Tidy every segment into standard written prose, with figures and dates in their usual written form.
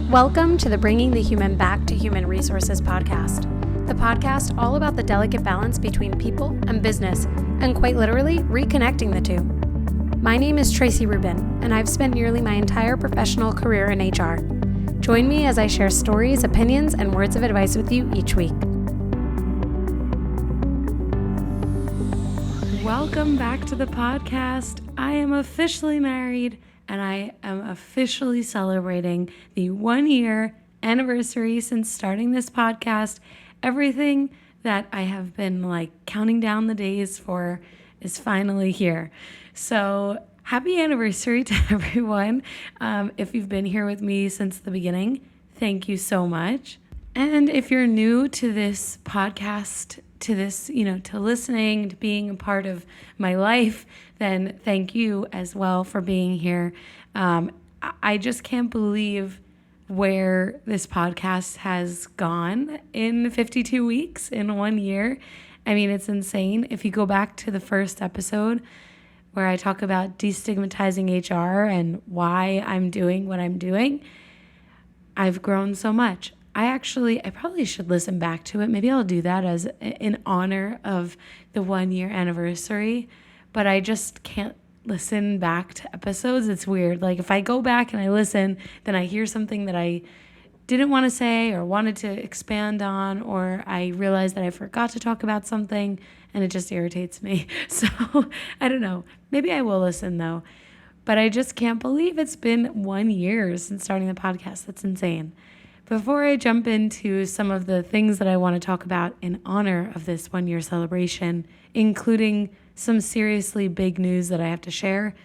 Welcome to the Bringing the Human Back to Human Resources podcast, the podcast all about the delicate balance between people and business, and quite literally reconnecting the two. My name is Tracy Rubin, and I've spent nearly my entire professional career in HR. Join me as I share stories, opinions, and words of advice with you each week. Welcome back to the podcast. I am officially married, and I am officially celebrating the 1-year anniversary since starting this podcast. Everything that I have been counting down the days for is finally here. So happy anniversary to everyone. If you've been here with me since the beginning, thank you so much. And if you're new to this podcast, to this, to listening, to being a part of my life, then thank you as well for being here. I just can't believe where this podcast has gone in 52 weeks, in 1 year. I mean, it's insane. If you go back to the first episode where I talk about destigmatizing HR and why I'm doing what I'm doing, I've grown so much. I probably should listen back to it. Maybe I'll do that as in honor of the 1-year anniversary, but I just can't listen back to episodes. It's weird. If I go back and I listen, then I hear something that I didn't want to say or wanted to expand on, or I realize that I forgot to talk about something and it just irritates me. So I don't know. Maybe I will listen though, but I just can't believe it's been 1 year since starting the podcast. That's insane. Before I jump into some of the things that I want to talk about in honor of this 1-year celebration, including some seriously big news that I have to share,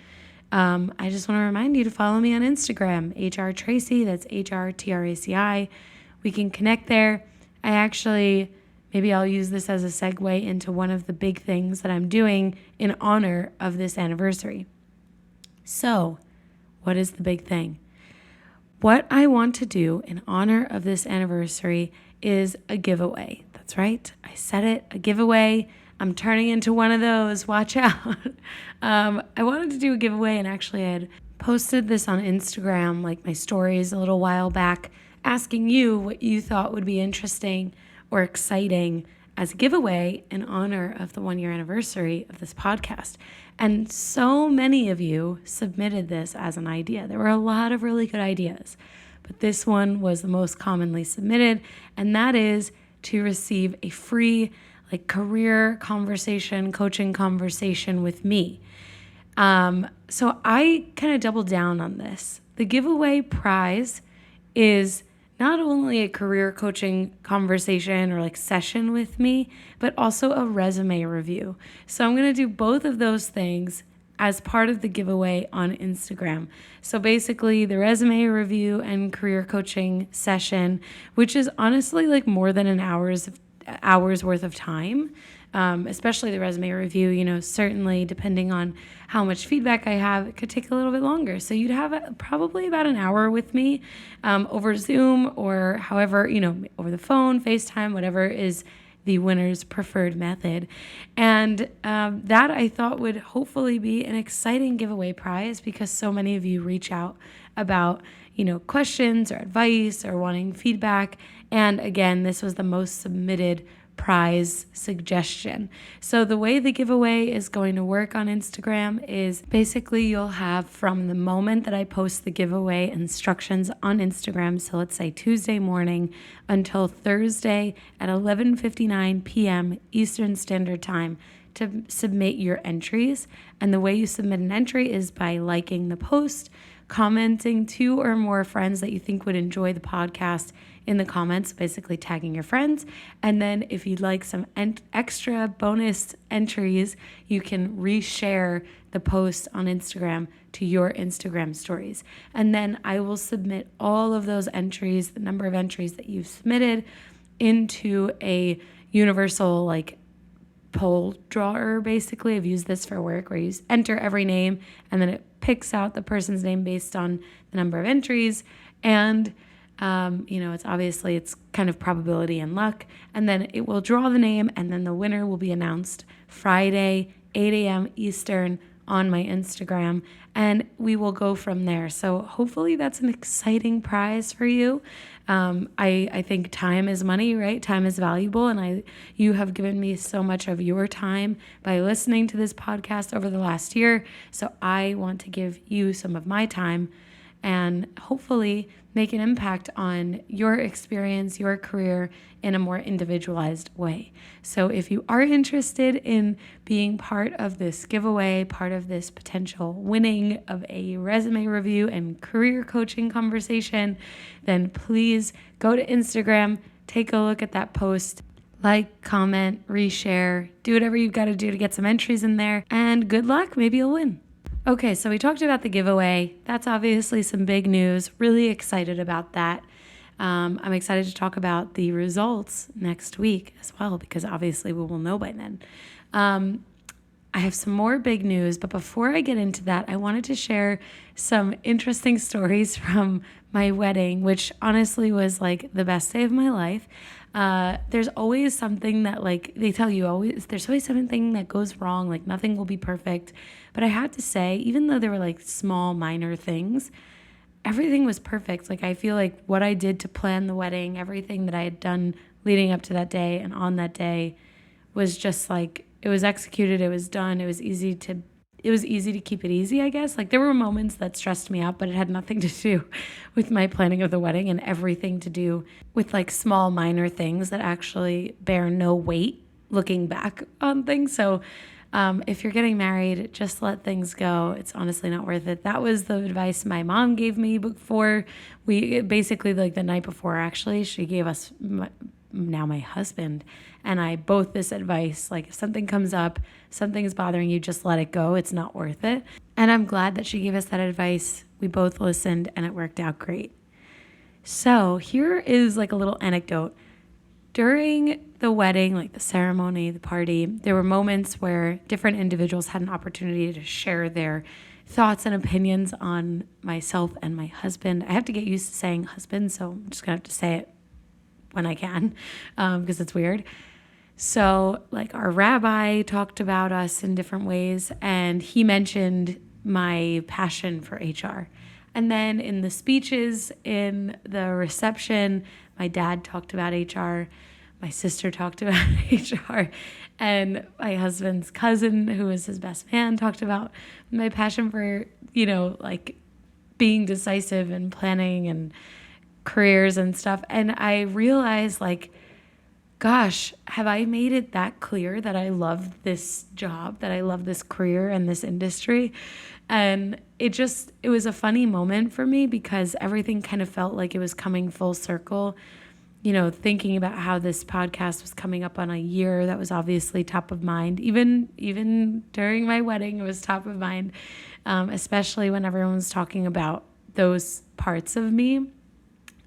I just want to remind you to follow me on Instagram, HR Tracy, that's HRTRACI. We can connect there. Maybe I'll use this as a segue into one of the big things that I'm doing in honor of this anniversary. So, what is the big thing? What I want to do in honor of this anniversary is a giveaway. That's right. I said it, a giveaway. I'm turning into one of those. Watch out. I wanted to do a giveaway, and actually I had posted this on Instagram, my stories a little while back, asking you what you thought would be interesting or exciting as a giveaway in honor of the 1-year anniversary of this podcast. And so many of you submitted this as an idea. There were a lot of really good ideas, but this one was the most commonly submitted, and that is to receive a free career conversation, coaching conversation with me. So I kind of doubled down on this. The giveaway prize is not only a career coaching conversation or session with me, but also a resume review. So I'm going to do both of those things as part of the giveaway on Instagram. So basically the resume review and career coaching session, which is honestly more than an hour's worth of time, especially the resume review, certainly depending on how much feedback I have, it could take a little bit longer. So you'd have probably about an hour with me over Zoom or however, over the phone, FaceTime, whatever is the winner's preferred method. And that I thought would hopefully be an exciting giveaway prize because so many of you reach out about, questions or advice or wanting feedback. And again, this was the most submitted prize suggestion. So the way the giveaway is going to work on Instagram is basically you'll have from the moment that I post the giveaway instructions on Instagram, so let's say Tuesday morning until Thursday at 11:59 p.m. Eastern Standard Time to submit your entries. And the way you submit an entry is by liking the post, commenting 2 or more friends that you think would enjoy the podcast in the comments, basically tagging your friends. And then if you'd like some extra bonus entries, you can reshare the post on Instagram to your Instagram stories. And then I will submit all of those entries, the number of entries that you've submitted, into a universal poll drawer. Basically, I've used this for work where you enter every name and then it picks out the person's name based on the number of entries. And it's kind of probability and luck. And then it will draw the name, and then the winner will be announced Friday, 8 a.m. Eastern on my Instagram, and we will go from there. So hopefully that's an exciting prize for you. I think time is money, right? Time is valuable, and you have given me so much of your time by listening to this podcast over the last year. So I want to give you some of my time and hopefully make an impact on your experience, your career in a more individualized way. So if you are interested in being part of this giveaway, part of this potential winning of a resume review and career coaching conversation, then please go to Instagram, take a look at that post, like, comment, reshare, do whatever you've got to do to get some entries in there, and good luck, maybe you'll win. Okay, so we talked about the giveaway. That's obviously some big news. Really excited about that. I'm excited to talk about the results next week as well, because obviously we will know by then. I have some more big news, but before I get into that, I wanted to share some interesting stories from my wedding, which honestly was like the best day of my life. There's always something that, like, they tell you always, there's always something that goes wrong, like nothing will be perfect. But I have to say, even though there were like small, minor things, everything was perfect. Like, I feel like what I did to plan the wedding, everything that I had done leading up to that day and on that day was just like, it was executed, it was done, it was easy to keep it easy, I guess. Like, there were moments that stressed me out, but it had nothing to do with my planning of the wedding and everything to do with like small, minor things that actually bear no weight looking back on things. So if you're getting married, just let things go. It's honestly not worth it. That was the advice my mom gave me before basically like the night before, actually, she gave us now my husband and I both this advice, like, if something comes up, something's bothering you, just let it go. It's not worth it. And I'm glad that she gave us that advice. We both listened and it worked out great. So here is like a little anecdote. During the wedding, like the ceremony, the party, there were moments where different individuals had an opportunity to share their thoughts and opinions on myself and my husband. I have to get used to saying husband, so I'm just going to have to say it when I can, because it's weird. So, like, our rabbi talked about us in different ways, and he mentioned my passion for HR. And then in the speeches, in the reception, my dad talked about HR, my sister talked about HR, and my husband's cousin, who is his best man, talked about my passion for, like, being decisive and planning and careers and stuff. And I realized, like, gosh, have I made it that clear that I love this job, that I love this career and this industry? And it was a funny moment for me because everything kind of felt like it was coming full circle. Thinking about how this podcast was coming up on a year, that was obviously top of mind. Even during my wedding, it was top of mind, especially when everyone was talking about those parts of me.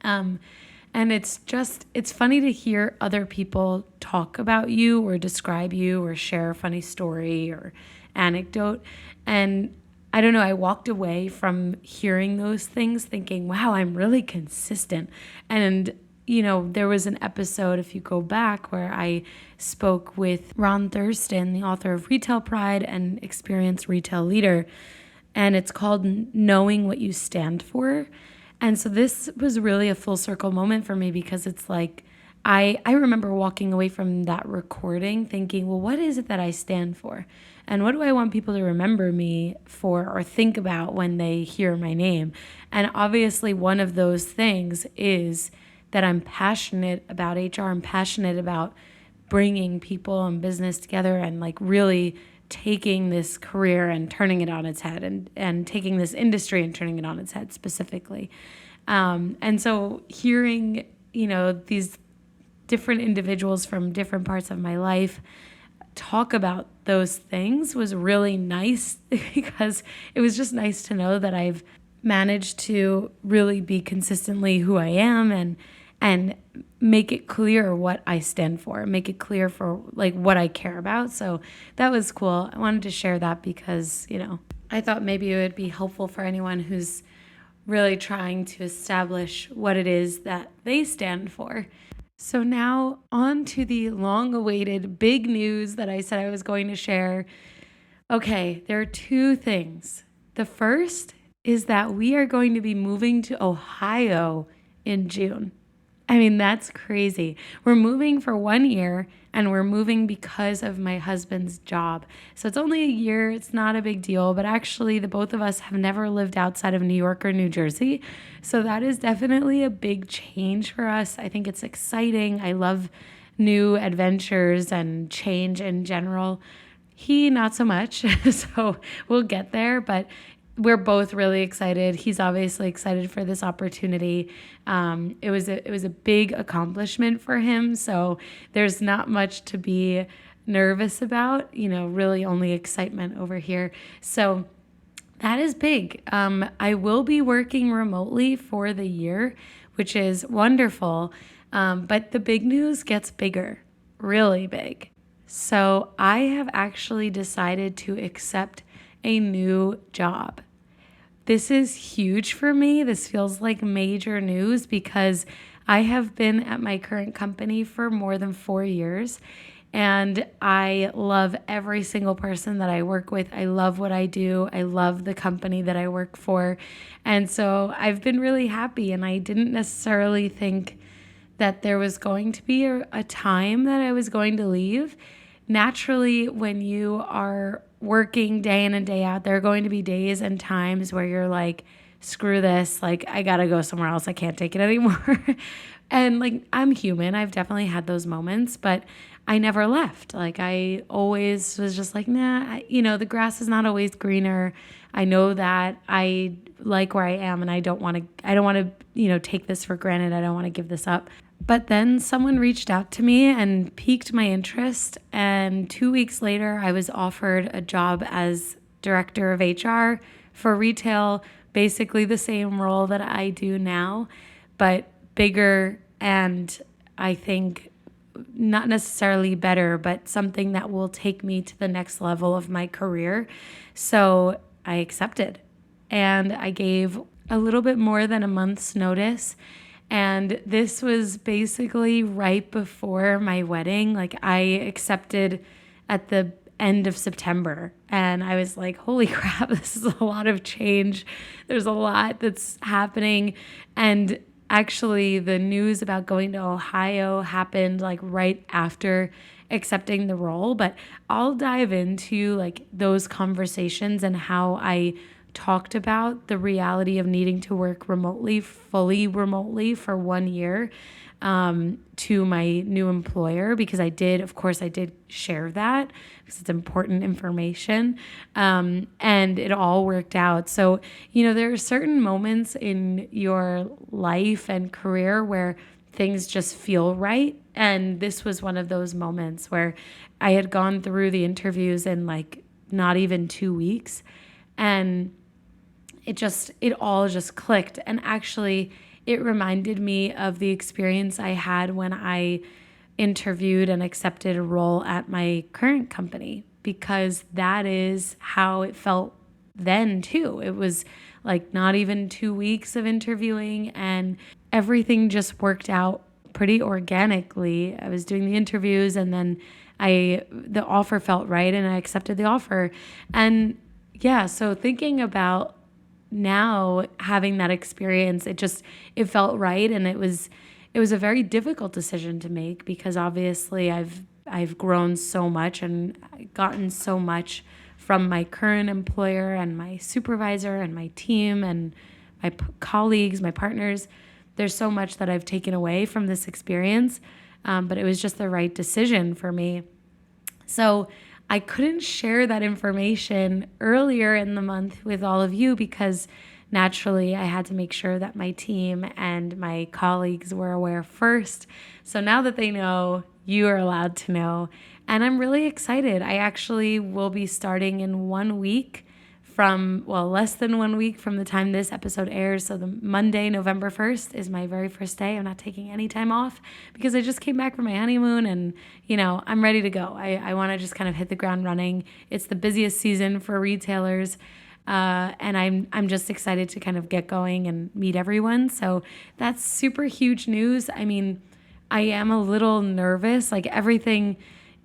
And it's funny to hear other people talk about you or describe you or share a funny story or anecdote. And I don't know, I walked away from hearing those things thinking, wow, I'm really consistent. And, there was an episode, if you go back, where I spoke with Ron Thurston, the author of Retail Pride and Experienced Retail Leader. And it's called Knowing What You Stand For. And so this was really a full circle moment for me because it's like, I remember walking away from that recording thinking, well, what is it that I stand for? And what do I want people to remember me for or think about when they hear my name? And obviously one of those things is that I'm passionate about HR. I'm passionate about bringing people and business together and like really taking this career and turning it on its head and taking this industry and turning it on its head specifically. And so hearing, these different individuals from different parts of my life talk about those things was really nice because it was just nice to know that I've managed to really be consistently who I am and make it clear what I stand for, make it clear for like what I care about. So that was cool. I wanted to share that because, I thought maybe it would be helpful for anyone who's really trying to establish what it is that they stand for. So now on to the long-awaited big news that I said I was going to share. Okay, there are two things. The first is that we are going to be moving to Ohio in June. I mean, that's crazy. We're moving for 1 year and we're moving because of my husband's job. So it's only a year, it's not a big deal, but actually, the both of us have never lived outside of New York or New Jersey. So that is definitely a big change for us. I think it's exciting. I love new adventures and change in general. He, not so much. So we'll get there, but we're both really excited. He's obviously excited for this opportunity. It was a big accomplishment for him, so there's not much to be nervous about. Really only excitement over here. So that is big. I will be working remotely for the year, which is wonderful. But the big news gets bigger, really big. So I have actually decided to accept a new job. This is huge for me. This feels like major news because I have been at my current company for more than 4 years and I love every single person that I work with. I love what I do. I love the company that I work for. And so I've been really happy, and I didn't necessarily think that there was going to be a time that I was going to leave. Naturally, when you are working day in and day out, there are going to be days and times where you're like, screw this, like, I gotta go somewhere else. I can't take it anymore. And like, I'm human. I've definitely had those moments, but I never left. Like, I always was just like, nah, the grass is not always greener. I know that. I like where I am, and I don't want to, take this for granted. I don't want to give this up. But then someone reached out to me and piqued my interest. And 2 weeks later, I was offered a job as director of HR for retail, basically the same role that I do now, but bigger, and I think not necessarily better, but something that will take me to the next level of my career. So I accepted, and I gave a little bit more than a month's notice. And this was basically right before my wedding. Like, I accepted at the end of September, and I was like, holy crap, this is a lot of change. There's a lot that's happening. And actually, the news about going to Ohio happened like right after accepting the role. But I'll dive into like those conversations and how I talked about the reality of needing to work remotely, fully remotely for 1 year, to my new employer, because I did share that because it's important information. And it all worked out. So, there are certain moments in your life and career where things just feel right. And this was one of those moments where I had gone through the interviews in like not even 2 weeks. And it all just clicked. And actually, it reminded me of the experience I had when I interviewed and accepted a role at my current company, because that is how it felt then too. It was like not even 2 weeks of interviewing, and everything just worked out pretty organically. I was doing the interviews, and then the offer felt right, and I accepted the offer. And yeah, so thinking about now having that experience, it felt right. And it was a very difficult decision to make, because obviously I've grown so much and gotten so much from my current employer and my supervisor and my team and my colleagues, my partners. There's so much that I've taken away from this experience, but it was just the right decision for me. So I couldn't share that information earlier in the month with all of you, because naturally I had to make sure that my team and my colleagues were aware first. So now that they know, you are allowed to know. And I'm really excited. I actually will be starting in 1 week less than 1 week from the time this episode airs. So the Monday, November 1st is my very first day. I'm not taking any time off because I just came back from my honeymoon, and, I'm ready to go. I want to just kind of hit the ground running. It's the busiest season for retailers. And I'm just excited to kind of get going and meet everyone. So that's super huge news. I mean, I am a little nervous. Like, everything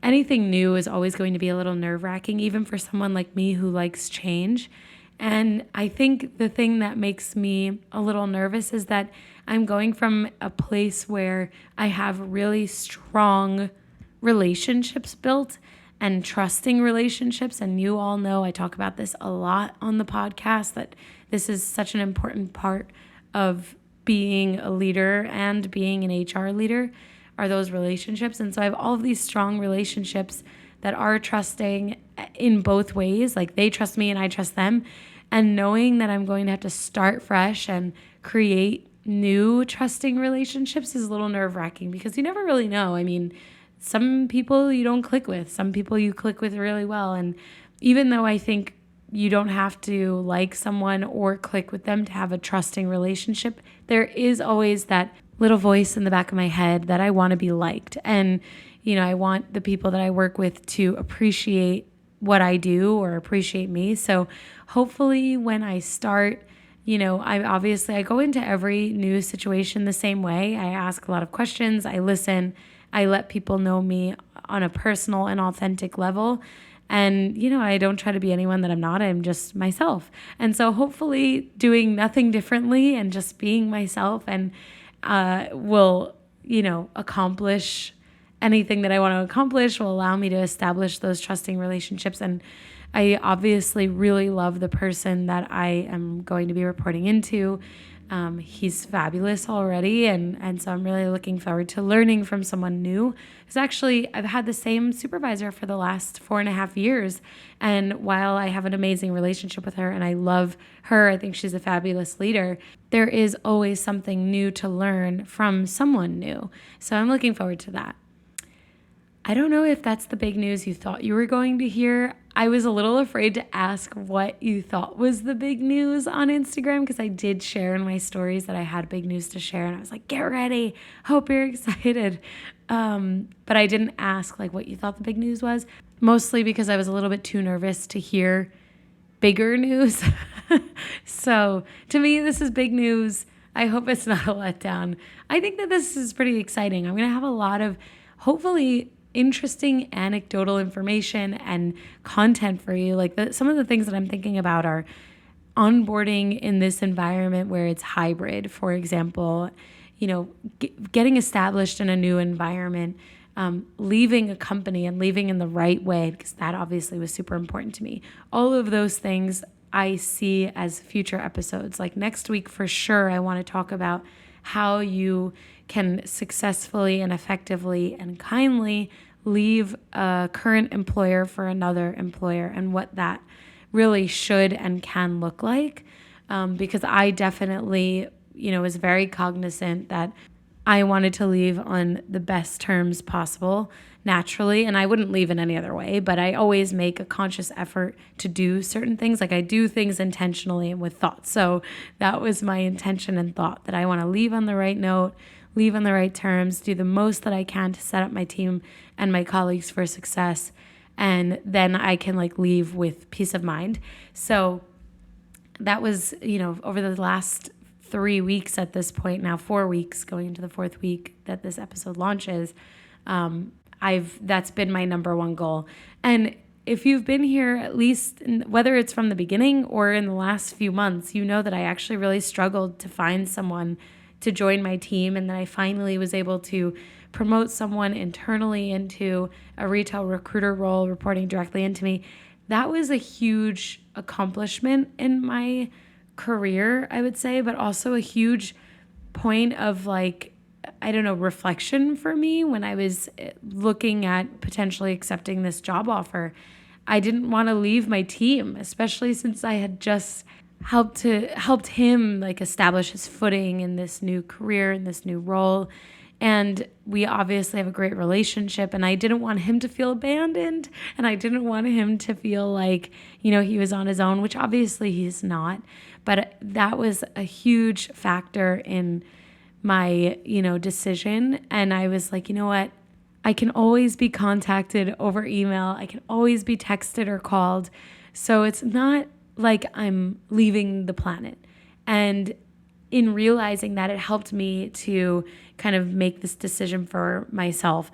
anything new is always going to be a little nerve-wracking, even for someone like me who likes change. And I think the thing that makes me a little nervous is that I'm going from a place where I have really strong relationships built and trusting relationships. And you all know I talk about this a lot on the podcast, that this is such an important part of being a leader and being an HR leader are those relationships. And so I have all of these strong relationships that are trusting in both ways. Like they trust me and I trust them. And knowing that I'm going to have to start fresh and create new trusting relationships is a little nerve-wracking because you never really know. I mean, some people you don't click with, some people you click with really well. And even though I think you don't have to like someone or click with them to have a trusting relationship, there is always that little voice in the back of my head that I want to be liked. And, I want the people that I work with to appreciate what I do or appreciate me. So hopefully when I start, I go into every new situation the same way. I ask a lot of questions. I listen. I let people know me on a personal and authentic level. And, I don't try to be anyone that I'm not. I'm just myself. And so hopefully doing nothing differently and just being myself and will, accomplish anything that I want to accomplish, will allow me to establish those trusting relationships. And I obviously really love the person that I am going to be reporting into. He's fabulous already. And so I'm really looking forward to learning from someone new. Because actually, I've had the same supervisor for the last 4.5 years. And while I have an amazing relationship with her and I love her, I think she's a fabulous leader, there is always something new to learn from someone new. So I'm looking forward to that. I don't know if that's the big news you thought you were going to hear. I was a little afraid to ask what you thought was the big news on Instagram because I did share in my stories that I had big news to share. And I was like, get ready. Hope you're excited. But I didn't ask what you thought the big news was, mostly because I was a little bit too nervous to hear bigger news. So to me, this is big news. I hope it's not a letdown. I think that this is pretty exciting. I'm going to have a lot of, hopefully, interesting anecdotal information and content for you. Some of the things that I'm thinking about are onboarding in this environment where it's hybrid, for example, getting established in a new environment, leaving a company and leaving in the right way, because that obviously was super important to me. All of those things I see as future episodes. Next week, for sure, I want to talk about how you can successfully and effectively and kindly leave a current employer for another employer and what that really should and can look like. Because I definitely, was very cognizant that I wanted to leave on the best terms possible naturally, and I wouldn't leave in any other way, but I always make a conscious effort to do certain things. I do things intentionally and with thought. So that was my intention and thought, that I want to leave on the right note, leave on the right terms, do the most that I can to set up my team and my colleagues for success, and then I can leave with peace of mind. So that was, over the last 3 weeks at this point, now 4 weeks, going into the 4th week that this episode launches, that's been my number one goal. And if you've been here, at least whether it's from the beginning or in the last few months, you know that I actually really struggled to find someone to join my team, and then I finally was able to promote someone internally into a retail recruiter role, reporting directly into me. That was a huge accomplishment in my career, I would say, but also a huge point of reflection for me when I was looking at potentially accepting this job offer. I didn't want to leave my team, especially since I had just helped him establish his footing in this new career, in this new role. And we obviously have a great relationship, and I didn't want him to feel abandoned, and I didn't want him to feel he was on his own, which obviously he's not. But that was a huge factor in my, decision. And I was like, you know what? I can always be contacted over email. I can always be texted or called. So it's not like I'm leaving the planet. And in realizing that, it helped me to kind of make this decision for myself.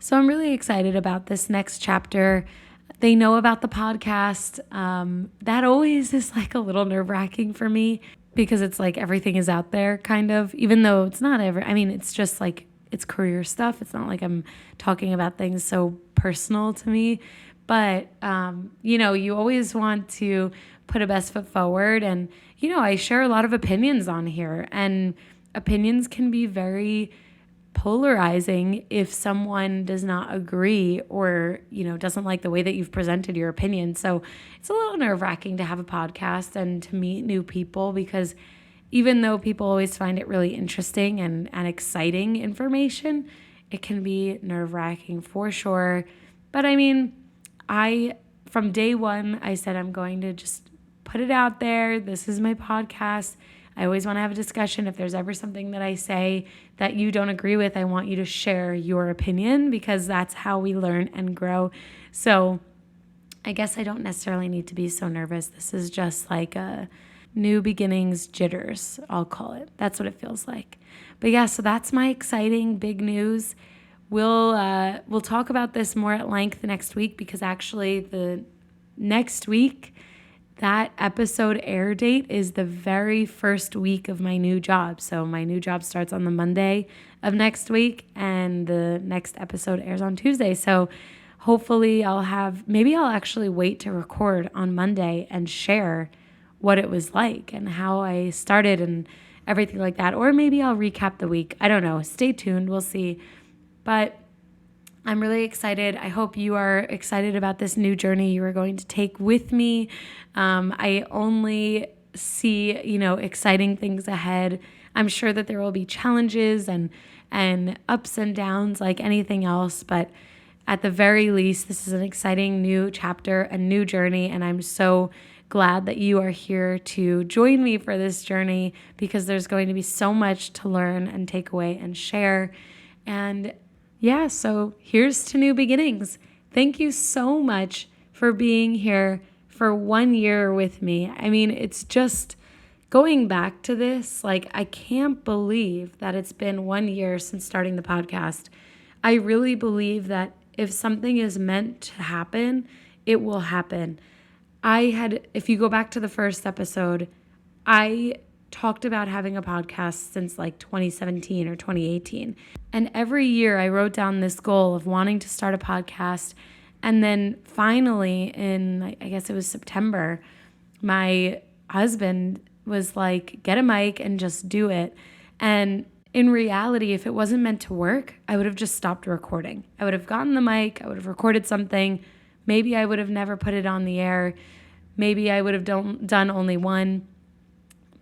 So I'm really excited about this next chapter. They know about the podcast. That always is like a little nerve-wracking for me because it's like everything is out there kind of, even though it's not it's just like it's career stuff. It's not like I'm talking about things so personal to me. But, you always want to put a best foot forward. And, I share a lot of opinions on here, and opinions can be very polarizing if someone does not agree or, doesn't like the way that you've presented your opinion. So it's a little nerve-wracking to have a podcast and to meet new people, because even though people always find it really interesting and exciting information, it can be nerve-wracking for sure. But from day one, I said I'm going to just put it out there. This is my podcast. I always want to have a discussion. If there's ever something that I say that you don't agree with, I want you to share your opinion, because that's how we learn and grow. So I guess I don't necessarily need to be so nervous. This is just like a new beginnings jitters, I'll call it. That's what it feels like. But yeah, so that's my exciting big news. We'll talk about this more at length next week, because actually the next week, that episode air date is the very first week of my new job. So my new job starts on the Monday of next week, and the next episode airs on Tuesday. So hopefully maybe I'll actually wait to record on Monday and share what it was like and how I started and everything like that. Or maybe I'll recap the week. I don't know. Stay tuned. We'll see. But I'm really excited. I hope you are excited about this new journey you are going to take with me. I only see, exciting things ahead. I'm sure that there will be challenges and ups and downs like anything else, but at the very least, this is an exciting new chapter, a new journey, and I'm so glad that you are here to join me for this journey, because there's going to be so much to learn and take away and share. And yeah, so here's to new beginnings. Thank you so much for being here for 1 year with me. It's just going back to this, like, I can't believe that it's been 1 year since starting the podcast. I really believe that if something is meant to happen, it will happen. If you go back to the first episode, I talked about having a podcast since like 2017 or 2018. And every year I wrote down this goal of wanting to start a podcast. And then finally in, I guess it was September, my husband was like, get a mic and just do it. And in reality, if it wasn't meant to work, I would have just stopped recording. I would have gotten the mic, I would have recorded something. Maybe I would have never put it on the air. Maybe I would have done only one.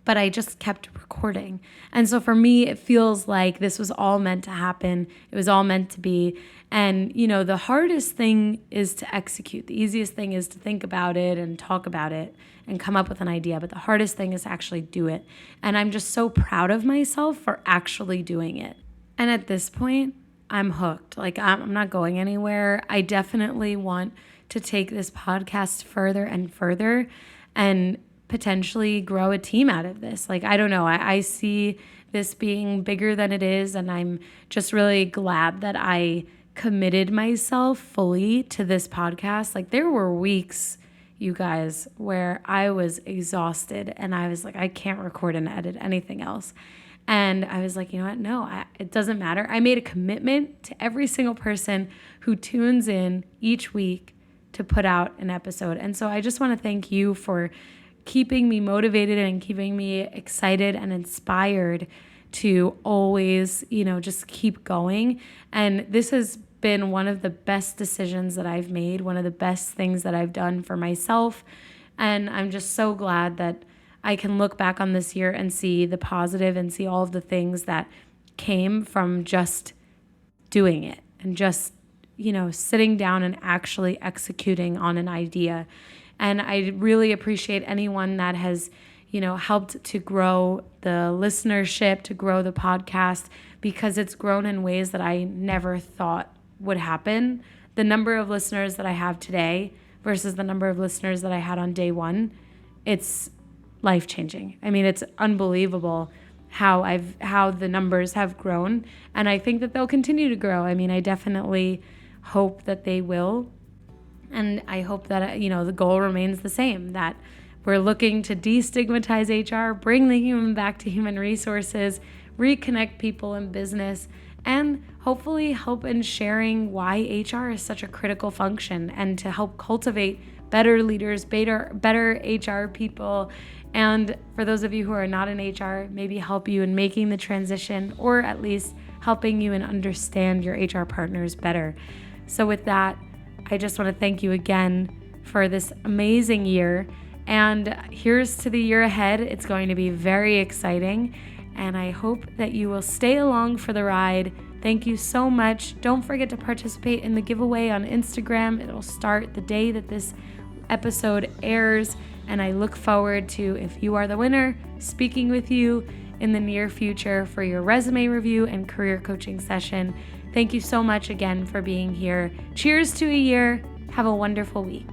But I just kept recording. And so for me, it feels like this was all meant to happen. It was all meant to be. And, the hardest thing is to execute. The easiest thing is to think about it and talk about it and come up with an idea. But the hardest thing is to actually do it. And I'm just so proud of myself for actually doing it. And at this point, I'm hooked. Like, I'm not going anywhere. I definitely want to take this podcast further and further and potentially grow a team out of this. Like, I don't know. I see this being bigger than it is. And I'm just really glad that I committed myself fully to this podcast. Like, there were weeks, you guys, where I was exhausted and I was like, I can't record and edit anything else. And I was like, you know what? No, it doesn't matter. I made a commitment to every single person who tunes in each week to put out an episode. And so I just want to thank you for keeping me motivated and keeping me excited and inspired to always, just keep going. And this has been one of the best decisions that I've made, one of the best things that I've done for myself. And I'm just so glad that I can look back on this year and see the positive and see all of the things that came from just doing it and just, sitting down and actually executing on an idea. And I really appreciate anyone that has, helped to grow the listenership, to grow the podcast, because it's grown in ways that I never thought would happen. The number of listeners that I have today versus the number of listeners that I had on day one, it's life-changing. It's unbelievable how the numbers have grown, and I think that they'll continue to grow. I mean, I definitely hope that they will, and I hope that the goal remains the same, that we're looking to destigmatize HR, bring the human back to human resources, reconnect people in business, and hopefully help in sharing why HR is such a critical function, and to help cultivate better leaders, better HR people. And for those of you who are not in HR, maybe help you in making the transition, or at least helping you and understand your HR partners better. So with that, I just want to thank you again for this amazing year. And here's to the year ahead. It's going to be very exciting, and I hope that you will stay along for the ride. Thank you so much. Don't forget to participate in the giveaway on Instagram. It'll start the day that this episode airs, and I look forward to, if you are the winner, speaking with you in the near future for your resume review and career coaching session. Thank you so much again for being here. Cheers to a year. Have a wonderful week.